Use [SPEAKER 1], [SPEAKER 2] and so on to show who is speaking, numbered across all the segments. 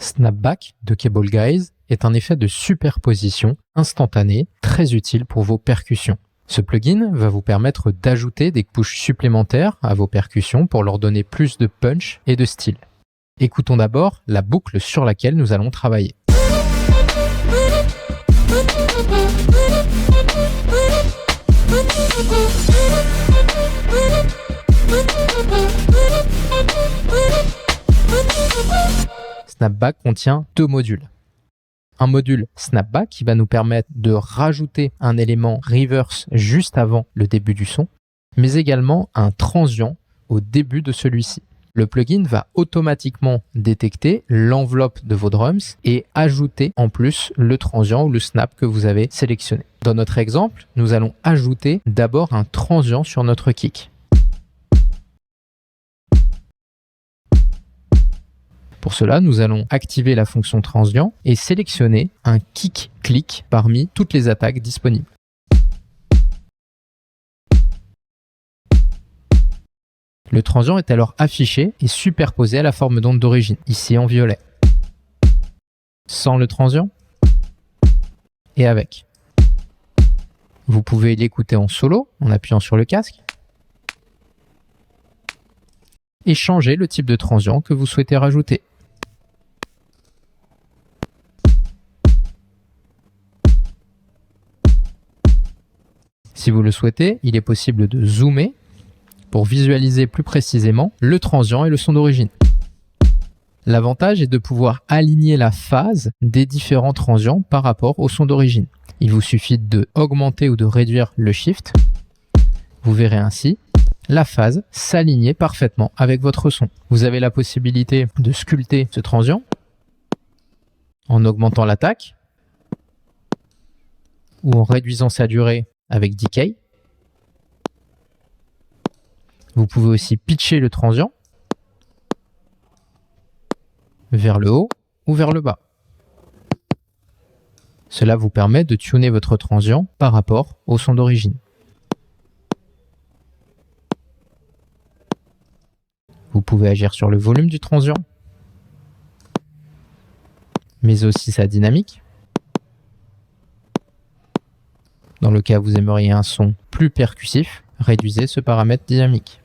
[SPEAKER 1] Snapback de Cable Guys est un effet de superposition instantané très utile pour vos percussions. Ce plugin va vous permettre d'ajouter des couches supplémentaires à vos percussions pour leur donner plus de punch et de style. Écoutons d'abord la boucle sur laquelle nous allons travailler. Snapback contient deux modules. Un module Snapback qui va nous permettre de rajouter un élément reverse juste avant le début du son, mais également un transient au début de celui-ci. Le plugin va automatiquement détecter l'enveloppe de vos drums et ajouter en plus le transient ou le snap que vous avez sélectionné. Dans notre exemple, nous allons ajouter d'abord un transient sur notre kick. Pour cela, nous allons activer la fonction transient et sélectionner un kick-click parmi toutes les attaques disponibles. Le transient est alors affiché et superposé à la forme d'onde d'origine, ici en violet. Sans le transient et avec. Vous pouvez l'écouter en solo en appuyant sur le casque et changer le type de transient que vous souhaitez rajouter. Si vous le souhaitez, il est possible de zoomer pour visualiser plus précisément le transient et le son d'origine. L'avantage est de pouvoir aligner la phase des différents transients par rapport au son d'origine. Il vous suffit de augmenter ou de réduire le shift. Vous verrez ainsi la phase s'aligner parfaitement avec votre son. Vous avez la possibilité de sculpter ce transient en augmentant l'attaque ou en réduisant sa durée avec Decay. Vous pouvez aussi pitcher le transient vers le haut ou vers le bas. Cela vous permet de tuner votre transient par rapport au son d'origine. Vous pouvez agir sur le volume du transient, mais aussi sa dynamique. Dans le cas où vous aimeriez un son plus percussif, réduisez ce paramètre dynamique.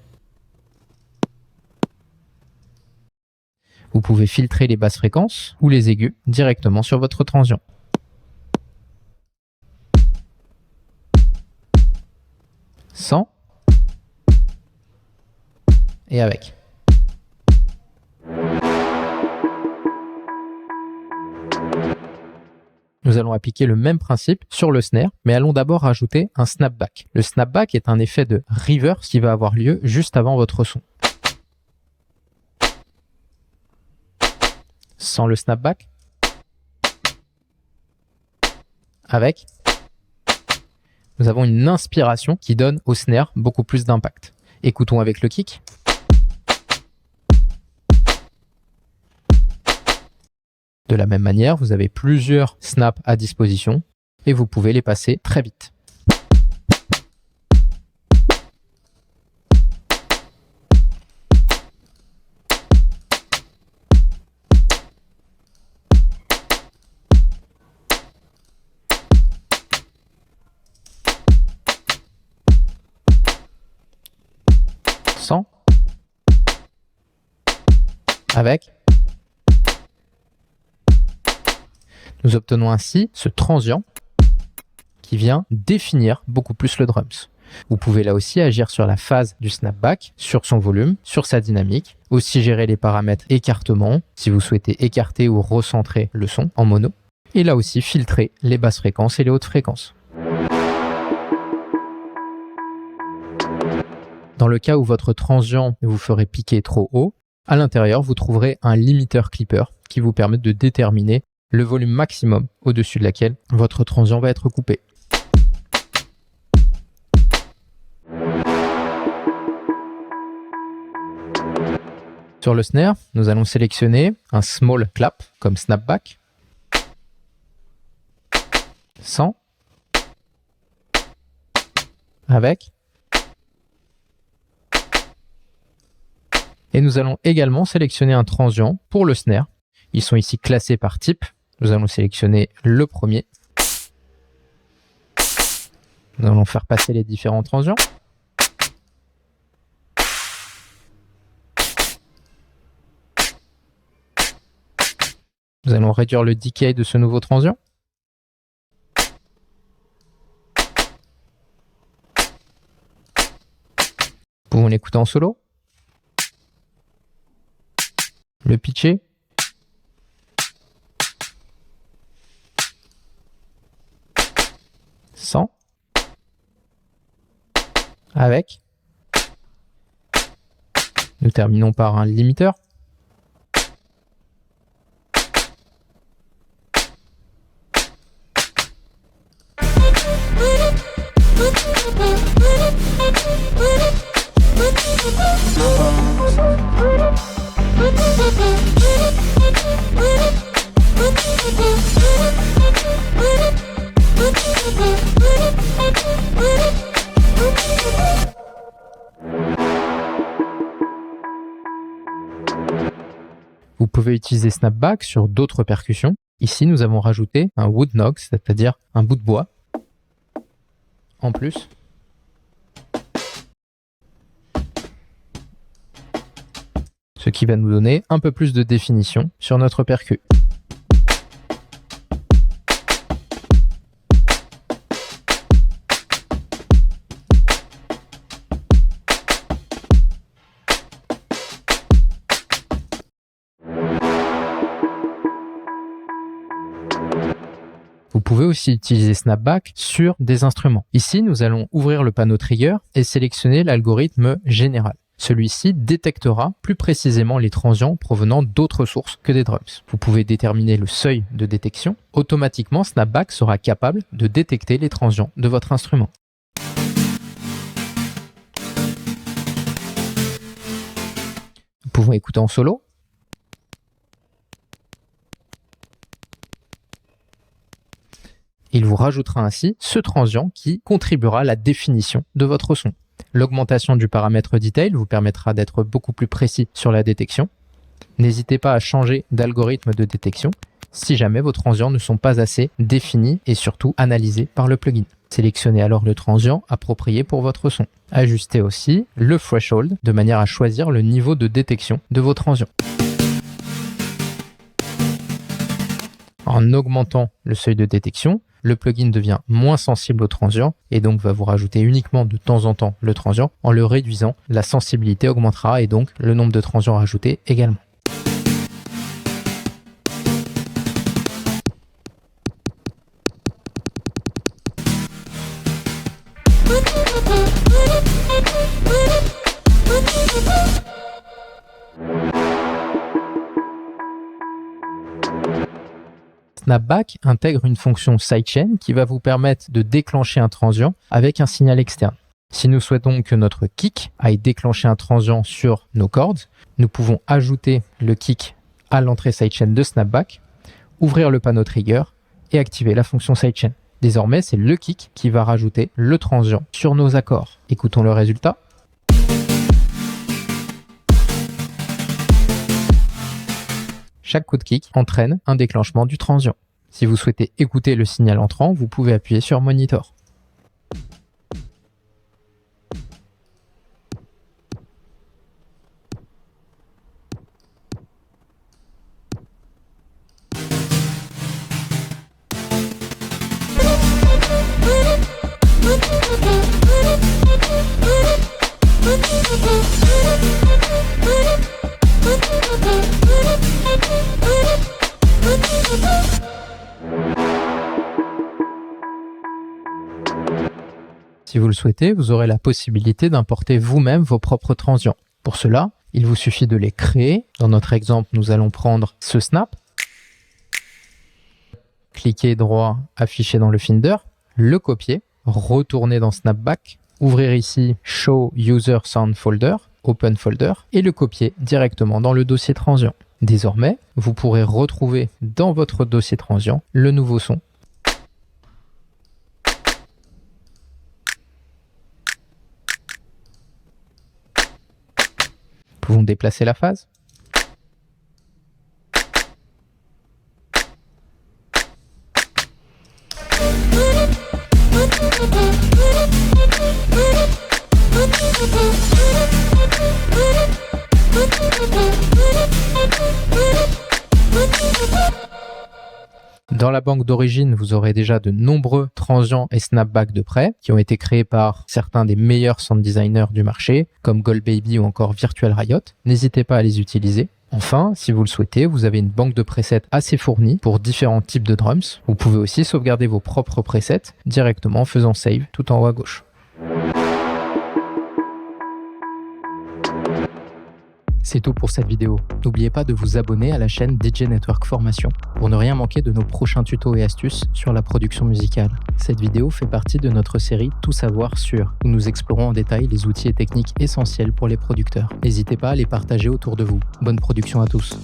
[SPEAKER 1] Vous pouvez filtrer les basses fréquences ou les aigus directement sur votre transient. Sans et avec. Nous allons appliquer le même principe sur le snare, mais allons d'abord rajouter un snapback. Le snapback est un effet de reverse qui va avoir lieu juste avant votre son. Sans le snapback, avec, nous avons une inspiration qui donne au snare beaucoup plus d'impact. Écoutons avec le kick. De la même manière, vous avez plusieurs snaps à disposition et vous pouvez les passer très vite. Sans, avec. Nous obtenons ainsi ce transient qui vient définir beaucoup plus le drums. Vous pouvez là aussi agir sur la phase du snapback, sur son volume, sur sa dynamique, aussi gérer les paramètres écartement, si vous souhaitez écarter ou recentrer le son en mono, et là aussi filtrer les basses fréquences et les hautes fréquences. Dans le cas où votre transient vous ferait piquer trop haut, à l'intérieur, vous trouverez un limiteur clipper qui vous permet de déterminer le volume maximum au-dessus de laquelle votre transient va être coupé. Sur le snare, nous allons sélectionner un small clap comme snapback, sans, avec, et nous allons également sélectionner un transient pour le snare Ils sont ici classés par type. Nous allons sélectionner le premier. Nous allons faire passer les différents transients. Nous allons réduire le decay de ce nouveau transient. Nous pouvons l'écouter en solo. Le pitcher. Sans. Avec. Nous terminons par un limiteur. Vous pouvez utiliser Snapback sur d'autres percussions. Ici, nous avons rajouté un wood knock, c'est-à-dire un bout de bois. En plus, ce qui va nous donner un peu plus de définition sur notre percu. Vous pouvez aussi utiliser Snapback sur des instruments. Ici, nous allons ouvrir le panneau Trigger et sélectionner l'algorithme général. Celui-ci détectera plus précisément les transients provenant d'autres sources que des drums. Vous pouvez déterminer le seuil de détection. Automatiquement, Snapback sera capable de détecter les transients de votre instrument. Nous pouvons écouter en solo. Il vous rajoutera ainsi ce transient qui contribuera à la définition de votre son. L'augmentation du paramètre Detail vous permettra d'être beaucoup plus précis sur la détection. N'hésitez pas à changer d'algorithme de détection si jamais vos transients ne sont pas assez définis et surtout analysés par le plugin. Sélectionnez alors le transient approprié pour votre son. Ajustez aussi le threshold de manière à choisir le niveau de détection de vos transients. En augmentant le seuil de détection, le plugin devient moins sensible au transient et donc va vous rajouter uniquement de temps en temps le transient. En le réduisant, la sensibilité augmentera et donc le nombre de transients rajoutés également. Snapback intègre une fonction sidechain qui va vous permettre de déclencher un transient avec un signal externe. Si nous souhaitons que notre kick aille déclencher un transient sur nos cordes, nous pouvons ajouter le kick à l'entrée sidechain de Snapback, ouvrir le panneau Trigger et activer la fonction sidechain. Désormais, c'est le kick qui va rajouter le transient sur nos accords. Écoutons le résultat. Chaque coup de kick entraîne un déclenchement du transient. Si vous souhaitez écouter le signal entrant, vous pouvez appuyer sur Monitor. Si vous le souhaitez, vous aurez la possibilité d'importer vous-même vos propres transients. Pour cela, il vous suffit de les créer. Dans notre exemple, nous allons prendre ce snap. Cliquez droit, afficher dans le Finder, le copier, retourner dans Snapback, ouvrir ici Show User Sound Folder, Open Folder, et le copier directement dans le dossier transient. Désormais, vous pourrez retrouver dans votre dossier transient le nouveau son. Nous pouvons déplacer la phase. Dans la banque d'origine, vous aurez déjà de nombreux transients et snapbacks de prêt qui ont été créés par certains des meilleurs sound designers du marché, comme Goldbaby ou encore Virtual Riot. N'hésitez pas à les utiliser. Enfin, si vous le souhaitez, vous avez une banque de presets assez fournie pour différents types de drums. Vous pouvez aussi sauvegarder vos propres presets directement en faisant save tout en haut à gauche. C'est tout pour cette vidéo. N'oubliez pas de vous abonner à la chaîne DJ Network Formation pour ne rien manquer de nos prochains tutos et astuces sur la production musicale. Cette vidéo fait partie de notre série Tout savoir sur, où nous explorons en détail les outils et techniques essentiels pour les producteurs. N'hésitez pas à les partager autour de vous. Bonne production à tous.